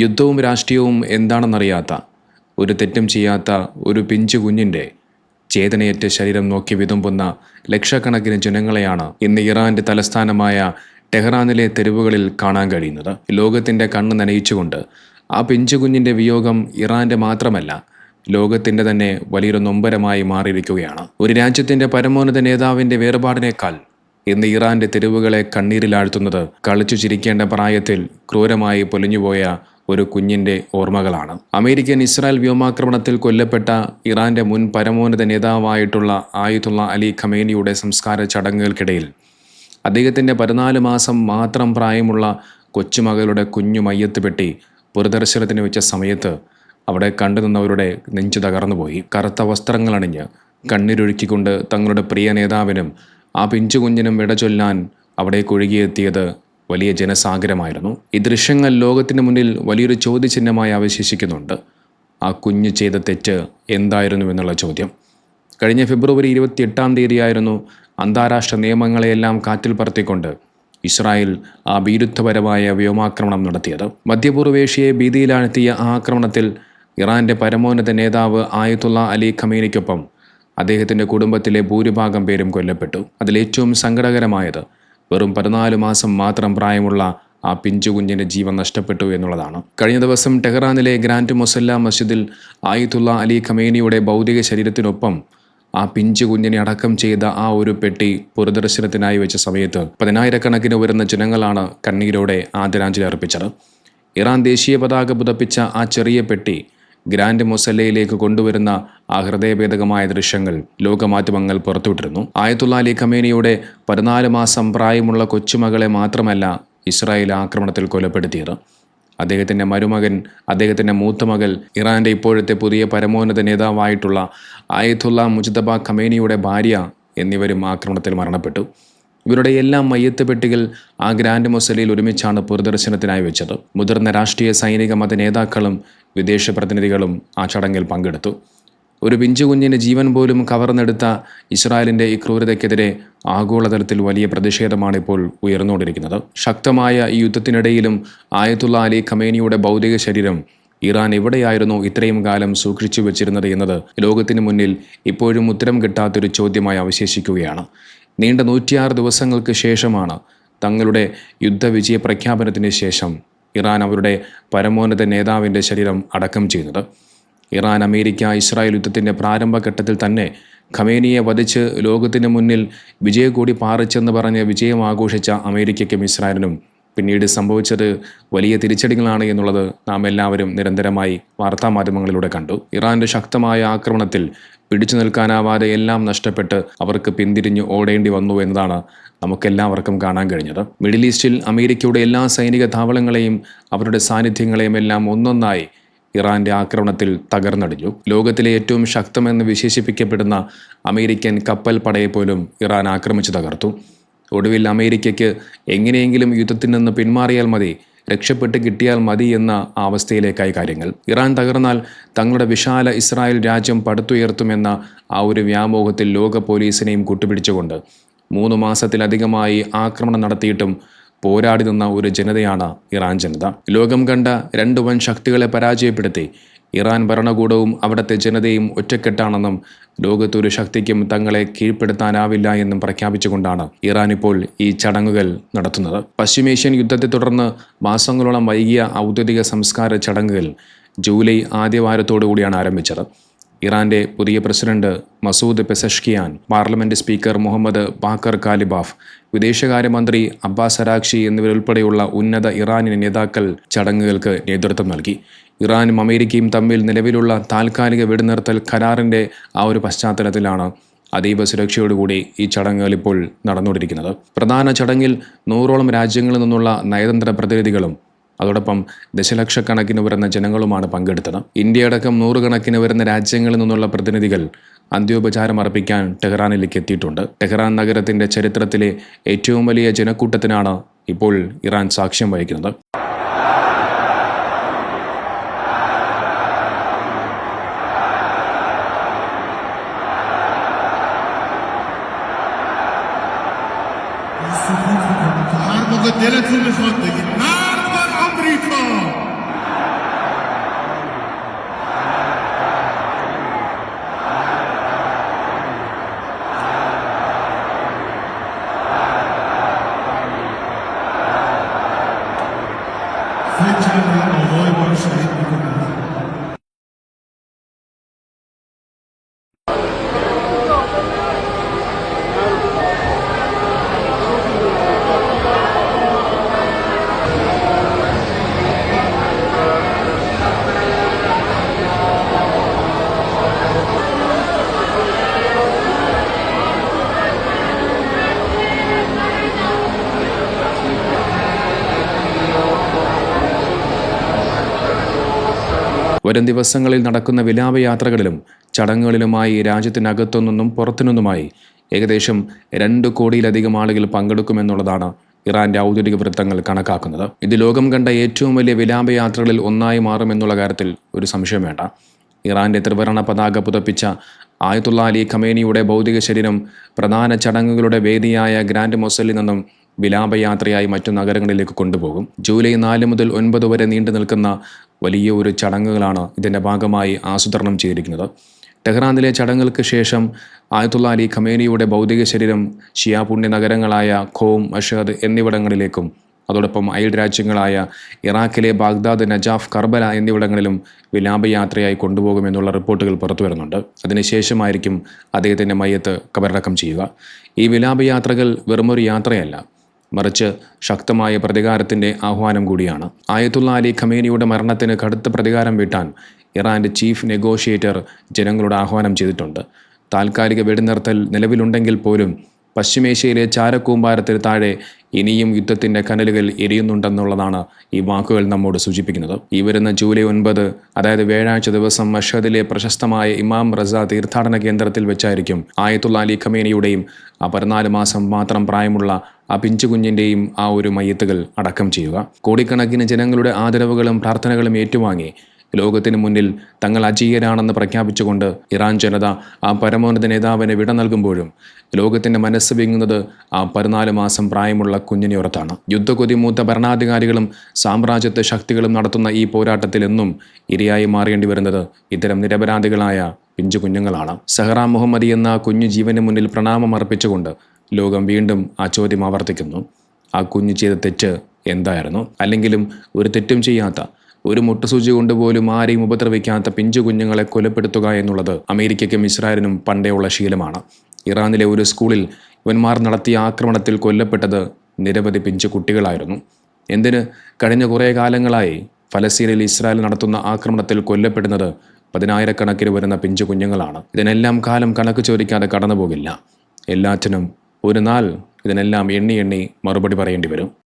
യുദ്ധവും രാഷ്ട്രീയവും എന്താണെന്നറിയാത്ത, ഒരു തെറ്റും ചെയ്യാത്ത ഒരു പിഞ്ചു കുഞ്ഞിൻ്റെ ചേതനയേറ്റ ശരീരം നോക്കി വിതുമ്പുന്ന ലക്ഷക്കണക്കിന് ജനങ്ങളെയാണ് ഇന്ന് ഇറാന്റെ തലസ്ഥാനമായ ടെഹ്റാനിലെ തെരുവുകളിൽ കാണാൻ കഴിയുന്നത്. ലോകത്തിൻ്റെ കണ്ണ് നനയിച്ചുകൊണ്ട് ആ പിഞ്ചു കുഞ്ഞിൻ്റെ വിയോഗം ഇറാന്റെ മാത്രമല്ല, ലോകത്തിൻ്റെ തന്നെ വലിയൊരു നൊമ്പരമായി മാറിയിരിക്കുകയാണ്. ഒരു രാജ്യത്തിൻ്റെ പരമോന്നത നേതാവിൻ്റെ വേർപാടിനേക്കാൾ ഇന്ന് ഇറാന്റെ തെരുവുകളെ കണ്ണീരിലാഴ്ത്തുന്നത് കളിച്ചു ചിരിക്കേണ്ട പ്രായത്തിൽ ക്രൂരമായി പൊലിഞ്ഞുപോയ ഒരു കുഞ്ഞിൻ്റെ ഓർമ്മകളാണ്. അമേരിക്കൻ ഇസ്രായേൽ വ്യോമാക്രമണത്തിൽ കൊല്ലപ്പെട്ട ഇറാന്റെ മുൻ പരമോന്നത നേതാവായിട്ടുള്ള ആയത്തുള്ള അലി ഖമേനിയുടെ സംസ്കാര ചടങ്ങുകൾക്കിടയിൽ അദ്ദേഹത്തിൻ്റെ 14 മാസം മാത്രം പ്രായമുള്ള കൊച്ചുമകളുടെ കുഞ്ഞു മയ്യത്ത് പെട്ടി പൊതുദർശനത്തിന് വെച്ച സമയത്ത് അവിടെ കണ്ടുനിന്നവരുടെ നെഞ്ചു തകർന്നുപോയി. കറുത്ത വസ്ത്രങ്ങളണിഞ്ഞ് കണ്ണീരൊഴുക്കിക്കൊണ്ട് തങ്ങളുടെ പ്രിയ നേതാവിനും ആ പിഞ്ചു കുഞ്ഞിനും വിട ചൊല്ലാൻ അവിടേക്ക് ഒഴുകിയെത്തിയത് വലിയ ജനസാഗരമായിരുന്നു. ഈ ദൃശ്യങ്ങൾ ലോകത്തിന് മുന്നിൽ വലിയൊരു ചോദ്യചിഹ്നമായി അവശേഷിക്കുന്നുണ്ട്. ആ കുഞ്ഞു ചെയ്ത തെറ്റ് എന്തായിരുന്നു എന്നുള്ള ചോദ്യം. കഴിഞ്ഞ ഫെബ്രുവരി 28 അന്താരാഷ്ട്ര നിയമങ്ങളെയെല്ലാം കാറ്റിൽ പറത്തിക്കൊണ്ട് ഇസ്രായേൽ ആ ഭീരുത്വപരമായ വ്യോമാക്രമണം നടത്തിയത്. മധ്യപൂർവേഷ്യയെ ഭീതിയിലാഴ്ത്തിയ ആ ആക്രമണത്തിൽ ഇറാന്റെ പരമോന്നത നേതാവ് ആയത്തുള്ള അലി ഖമേനിക്കൊപ്പം അദ്ദേഹത്തിൻ്റെ കുടുംബത്തിലെ ഭൂരിഭാഗം പേരും കൊല്ലപ്പെട്ടു. അതിലേറ്റവും സങ്കടകരമായത് വെറും 14 മാസം മാത്രം പ്രായമുള്ള ആ പിഞ്ചു കുഞ്ഞിൻ്റെ ജീവൻ നഷ്ടപ്പെട്ടു എന്നുള്ളതാണ്. കഴിഞ്ഞ ദിവസം ടെഹ്റാനിലെ ഗ്രാൻഡ് മൊസല്ല മസ്ജിദിൽ ആയത്തുള്ള അലി ഖമേനിയുടെ ഭൗതിക ശരീരത്തിനൊപ്പം ആ പിഞ്ചു കുഞ്ഞിനെ അടക്കം ചെയ്ത ആ ഒരു പെട്ടി പൊതുദർശനത്തിനായി വെച്ച സമയത്ത് 10,000-കണക്കിന് വരുന്ന ജനങ്ങളാണ് കണ്ണീരോടെ ആദരാഞ്ജലി അർപ്പിച്ചത്. ഇറാൻ ദേശീയ പതാക പുതപ്പിച്ച ആ ചെറിയ പെട്ടി ഗ്രാൻഡ് മൊസല്ലയിലേക്ക് കൊണ്ടുവരുന്ന ആ ഹൃദയഭേദകമായ ദൃശ്യങ്ങൾ ലോകമാധ്യമങ്ങൾ പുറത്തുവിട്ടിരുന്നു. ആയത്തുള്ള അലി ഖമേനിയുടെ 14 മാസം പ്രായമുള്ള കൊച്ചുമകളെ മാത്രമല്ല ഇസ്രായേൽ ആക്രമണത്തിൽ കൊലപ്പെടുത്തിയത്. അദ്ദേഹത്തിൻ്റെ മരുമകൻ, അദ്ദേഹത്തിൻ്റെ മൂത്ത മകൾ, ഇറാൻ്റെ ഇപ്പോഴത്തെ പുതിയ പരമോന്നത നേതാവായിട്ടുള്ള ആയത്തുള്ള മുജ്തബ ഖമേനിയുടെ ഭാര്യ എന്നിവരും ആക്രമണത്തിൽ മരണപ്പെട്ടു. ഇവരുടെ എല്ലാം മയ്യത്ത് പെട്ടികൾ ആ ഗ്രാൻഡ് മൊസല്ലയിൽ ഒരുമിച്ചാണ് പൊതുദർശനത്തിനായി വെച്ചത്. മുതിർന്ന രാഷ്ട്രീയ, സൈനിക, മത നേതാക്കളും വിദേശ പ്രതിനിധികളും ആ ചടങ്ങിൽ പങ്കെടുത്തു. ഒരു പിഞ്ചു കുഞ്ഞിൻ്റെ ജീവൻ പോലും കവർന്നെടുത്ത ഇസ്രായേലിൻ്റെ ഈ ക്രൂരതയ്ക്കെതിരെ ആഗോളതലത്തിൽ വലിയ പ്രതിഷേധമാണ് ഇപ്പോൾ ഉയർന്നുകൊണ്ടിരിക്കുന്നത്. ശക്തമായ ഈ യുദ്ധത്തിനിടയിലും ആയത്തുള്ള അലി ഖമേനിയുടെ ഭൗതിക ശരീരം ഇറാൻ എവിടെയായിരുന്നു ഇത്രയും കാലം സൂക്ഷിച്ചു വെച്ചിരുന്നത് എന്നത് ലോകത്തിന് മുന്നിൽ ഇപ്പോഴും ഉത്തരം കിട്ടാത്തൊരു ചോദ്യമായി അവശേഷിക്കുകയാണ്. നീണ്ട 106 ദിവസങ്ങൾക്ക് ശേഷമാണ് തങ്ങളുടെ യുദ്ധവിജയ പ്രഖ്യാപനത്തിന് ശേഷം ഇറാൻ അവരുടെ പരമോന്നത നേതാവിൻ്റെ ശരീരം അടക്കം ചെയ്യുന്നത്. ഇറാൻ, അമേരിക്ക, ഇസ്രായേൽ യുദ്ധത്തിൻ്റെ പ്രാരംഭഘട്ടത്തിൽ തന്നെ ഖമേനിയെ വധിച്ച് ലോകത്തിന് മുന്നിൽ വിജയക്കൊടി പാറിച്ചെന്ന് പറഞ്ഞ് വിജയം ആഘോഷിച്ച അമേരിക്കയ്ക്കും ഇസ്രായേലിനും പിന്നീട് സംഭവിച്ചത് വലിയ തിരിച്ചടികളാണ് എന്നുള്ളത് നാം എല്ലാവരും നിരന്തരമായി വാർത്താമാധ്യമങ്ങളിലൂടെ കണ്ടു. ഇറാൻ്റെ ശക്തമായ ആക്രമണത്തിൽ പിടിച്ചു നിൽക്കാനാവാതെ എല്ലാം നഷ്ടപ്പെട്ട് അവർക്ക് പിന്തിരിഞ്ഞ് ഓടേണ്ടി വന്നു എന്നതാണ് നമുക്കെല്ലാവർക്കും കാണാൻ കഴിഞ്ഞത്. മിഡിൽ ഈസ്റ്റിൽ അമേരിക്കയുടെ എല്ലാ സൈനിക താവളങ്ങളെയും അവരുടെ സാന്നിധ്യങ്ങളെയും എല്ലാം ഒന്നൊന്നായി ഇറാന്റെ ആക്രമണത്തിൽ തകർന്നടിഞ്ഞു. ലോകത്തിലെ ഏറ്റവും ശക്തമെന്ന് വിശേഷിപ്പിക്കപ്പെടുന്ന അമേരിക്കൻ കപ്പൽ പടയെ പോലും ഇറാൻ ആക്രമിച്ചു തകർത്തു. ഒടുവിൽ അമേരിക്കയ്ക്ക് എങ്ങനെയെങ്കിലും യുദ്ധത്തിൽ നിന്ന് പിന്മാറിയാൽ മതി, രക്ഷപ്പെട്ട് കിട്ടിയാൽ മതി എന്ന അവസ്ഥയിലേക്കായി കാര്യങ്ങൾ. ഇറാൻ തകർന്നാൽ തങ്ങളുടെ വിശാല ഇസ്രായേൽ രാജ്യം പടുത്തുയർത്തുമെന്ന ആ ഒരു വ്യാമോഹത്തിൽ ലോക പോലീസിനെയും കൂട്ടുപിടിച്ചുകൊണ്ട് 3 മാസത്തിലധികമായി ആക്രമണം നടത്തിയിട്ടും പോരാടി നിന്ന ഒരു ജനതയാണ് ഇറാൻ ജനത. ലോകം കണ്ട 2 വൻ ശക്തികളെ പരാജയപ്പെടുത്തി ഇറാൻ ഭരണകൂടവും അവിടുത്തെ ജനതയും ഒറ്റക്കെട്ടാണെന്നും ലോകത്തൊരു ശക്തിക്കും തങ്ങളെ കീഴ്പ്പെടുത്താനാവില്ല എന്നും പ്രഖ്യാപിച്ചുകൊണ്ടാണ് ഇറാൻ ഇപ്പോൾ ഈ ചടങ്ങുകൾ നടത്തുന്നത്. പശ്ചിമേഷ്യൻ യുദ്ധത്തെ തുടർന്ന് മാസങ്ങളോളം വൈകിയ ഔദ്യോഗിക സംസ്കാര ചടങ്ങുകൾ ജൂലൈ ആദ്യവാരത്തോടുകൂടിയാണ് ആരംഭിച്ചത്. ഇറാന്റെ പുതിയ president Masoud Pezeshkian, parliament speaker Mohammad Bagher Ghalibaf, വിദേശകാര്യമന്ത്രി അബ്ബാസ് അരാഗ്ചി എന്നിവരുൾപ്പെടെയുള്ള ഉന്നത ഇറാനിയൻ നേതാക്കൾ ചടങ്ങുകൾക്ക് നേതൃത്വം നൽകി. ഇറാനും അമേരിക്കയും തമ്മിൽ നിലവിലുള്ള താൽക്കാലിക വെടിനിർത്തൽ കരാറിൻ്റെ ആ ഒരു പശ്ചാത്തലത്തിലാണ് അതീവ സുരക്ഷയോടുകൂടി ഈ ചടങ്ങുകൾ ഇപ്പോൾ നടന്നുകൊണ്ടിരിക്കുന്നത്. പ്രധാന ചടങ്ങിൽ 100ഓളം രാജ്യങ്ങളിൽ നിന്നുള്ള നയതന്ത്ര പ്രതിനിധികളും അതോടൊപ്പം ദശലക്ഷക്കണക്കിന് വരുന്ന ജനങ്ങളുമാണ് പങ്കെടുത്തത്. ഇന്ത്യയടക്കം 100 കണക്കിന് വരുന്ന രാജ്യങ്ങളിൽ നിന്നുള്ള പ്രതിനിധികൾ അന്ത്യോപചാരം അർപ്പിക്കാൻ ടെഹ്റാനിലേക്ക് എത്തിയിട്ടുണ്ട്. ടെഹ്റാൻ നഗരത്തിൻ്റെ ചരിത്രത്തിലെ ഏറ്റവും വലിയ ജനക്കൂട്ടത്തിനാണ് ഇപ്പോൾ ഇറാൻ സാക്ഷ്യം വഹിക്കുന്നത്. هر موقع دلتون بخواد بگید مرد بر آمریکا. വരും ദിവസങ്ങളിൽ നടക്കുന്ന വിലാപയാത്രകളിലും ചടങ്ങുകളിലുമായി രാജ്യത്തിനകത്തുനിന്നും പുറത്തുനിന്നുമായി ഏകദേശം 2 കോടിയിലധികം ആളുകൾ പങ്കെടുക്കുമെന്നുള്ളതാണ് ഇറാന്റെ ഔദ്യോഗിക വൃത്തങ്ങൾ കണക്കാക്കുന്നത്. ഇത് ലോകം കണ്ട ഏറ്റവും വലിയ വിലാപയാത്രകളിൽ ഒന്നായി മാറുമെന്നുള്ള കാര്യത്തിൽ ഒരു സംശയം വേണ്ട. ഇറാന്റെ ത്രിവർണ്ണ പതാക പുതപ്പിച്ച ആയത്തുള്ള അലി ഖമേനിയുടെ ഭൗതിക ശരീരം പ്രധാന ചടങ്ങുകളുടെ വേദിയായ ഗ്രാൻഡ് മൊസലിൽ നിന്നും വിലാപയാത്രയായി മറ്റു നഗരങ്ങളിലേക്ക് കൊണ്ടുപോകും. ജൂലൈ 4 മുതൽ 9 വരെ നീണ്ടു നിൽക്കുന്ന വലിയ ഒരു ചടങ്ങുകളാണ് ഇതിൻ്റെ ഭാഗമായി ആസൂത്രണം ചെയ്തിരിക്കുന്നത്. ടെഹ്റാനിലെ ചടങ്ങുകൾക്ക് ശേഷം ആയത്തുള്ള അലി ഖമേനിയുടെ ഭൗതിക ശരീരം ഷിയ പുണ്യ നഗരങ്ങളായ ഖോം, മഷഹദ് എന്നിവിടങ്ങളിലേക്കും അതോടൊപ്പം അയൽ രാജ്യങ്ങളായ ഇറാഖിലെ ബാഗ്ദാദ്, നജാഫ്, കർബല എന്നിവിടങ്ങളിലും വിലാപയാത്രയായി കൊണ്ടുപോകുമെന്നുള്ള റിപ്പോർട്ടുകൾ പുറത്തു വരുന്നുണ്ട്. അതിനുശേഷമായിരിക്കും അദ്ദേഹത്തിൻ്റെ മയ്യത്ത് കബറടക്കം ചെയ്യുക. ഈ വിലാപയാത്രകൾ വെറുമൊരു യാത്രയല്ല, മറിച്ച് ശക്തമായ പ്രതികാരത്തിൻ്റെ ആഹ്വാനം കൂടിയാണ്. ആയത്തുള്ള അലി ഖമേനിയുടെ മരണത്തിന് കടുത്ത പ്രതികാരം വീട്ടാൻ ഇറാൻ്റെ ചീഫ് നെഗോഷിയേറ്റർ ജനങ്ങളോട് ആഹ്വാനം ചെയ്തിട്ടുണ്ട്. താൽക്കാലിക വെടിനിർത്തൽ നിലവിലുണ്ടെങ്കിൽ പോലും പശ്ചിമേഷ്യയിലെ ചാരക്കൂമ്പാരത്തിന് താഴെ ഇനിയും യുദ്ധത്തിൻ്റെ കനലുകൾ എരിയുന്നുണ്ടെന്നുള്ളതാണ് ഈ വാക്കുകൾ നമ്മോട് സൂചിപ്പിക്കുന്നത്. ഈ വരുന്ന ജൂലൈ 9, അതായത് വ്യാഴാഴ്ച ദിവസം മഷഹദിലെ പ്രശസ്തമായ ഇമാം റസ തീർത്ഥാടന കേന്ദ്രത്തിൽ വെച്ചായിരിക്കും ആയത്തുള്ള അലി ഖമേനിയുടെയും ആ 14 മാസം മാത്രം പ്രായമുള്ള ആ പിഞ്ചുകുഞ്ഞിൻ്റെയും ആ ഒരു മയ്യത്തുകൾ അടക്കം ചെയ്യുക. കോടിക്കണക്കിന് ജനങ്ങളുടെ ആദരവുകളും പ്രാർത്ഥനകളും ഏറ്റുവാങ്ങി ലോകത്തിന് മുന്നിൽ തങ്ങൾ അജീയരാണെന്ന് പ്രഖ്യാപിച്ചുകൊണ്ട് ഇറാൻ ജനത ആ പരമോന്നത നേതാവിനെ വിട നൽകുമ്പോഴും ലോകത്തിൻ്റെ മനസ്സ് വിങ്ങുന്നത് ആ 14 മാസം പ്രായമുള്ള കുഞ്ഞിനെയോർത്താണ്. യുദ്ധകൊതിമൂത്ത ഭരണാധികാരികളും സാമ്രാജ്യത്വ ശക്തികളും നടത്തുന്ന ഈ പോരാട്ടത്തിൽ എന്നും ഇരയായി മാറേണ്ടി വരുന്നത് ഇത്തരം നിരപരാധികളായ പിഞ്ചു കുഞ്ഞുങ്ങളാണ്. സഹറ മുഹമ്മദി എന്ന കുഞ്ഞു ജീവന് മുന്നിൽ പ്രണാമം അർപ്പിച്ചുകൊണ്ട് ലോകം വീണ്ടും ആ ചോദ്യം ആവർത്തിക്കുന്നു: ആ കുഞ്ഞു ചെയ്ത തെറ്റ് എന്തായിരുന്നു? അല്ലെങ്കിലും ഒരു തെറ്റും ചെയ്യാത്ത, ഒരു മുട്ടുസൂചി കൊണ്ടുപോലും ആരെയും ഉപദ്രവിക്കാത്ത പിഞ്ചു കുഞ്ഞുങ്ങളെ കൊലപ്പെടുത്തുക എന്നുള്ളത് അമേരിക്കയ്ക്കും ഇസ്രായേലിനും പണ്ടേ ഉള്ള ശീലമാണ്. ഇറാനിലെ ഒരു സ്കൂളിൽ ഇവന്മാർ നടത്തിയ ആക്രമണത്തിൽ കൊല്ലപ്പെട്ടത് നിരവധി പിഞ്ചു കുട്ടികളായിരുന്നു. എന്തിന് കഴിഞ്ഞ കുറേ കാലങ്ങളായി ഫലസ്തീനിൽ ഇസ്രായേൽ നടത്തുന്ന ആക്രമണത്തിൽ കൊല്ലപ്പെടുന്നത് 10,000 വരുന്ന പിഞ്ചു കുഞ്ഞുങ്ങളാണ്. ഇതിനെല്ലാം കാലം കണക്ക് ചോദിക്കാതെ കടന്നു പോകില്ല. എല്ലാറ്റിനും ഒരു നാൾ ഇതിനെല്ലാം എണ്ണി മറുപടി പറയേണ്ടി വരും.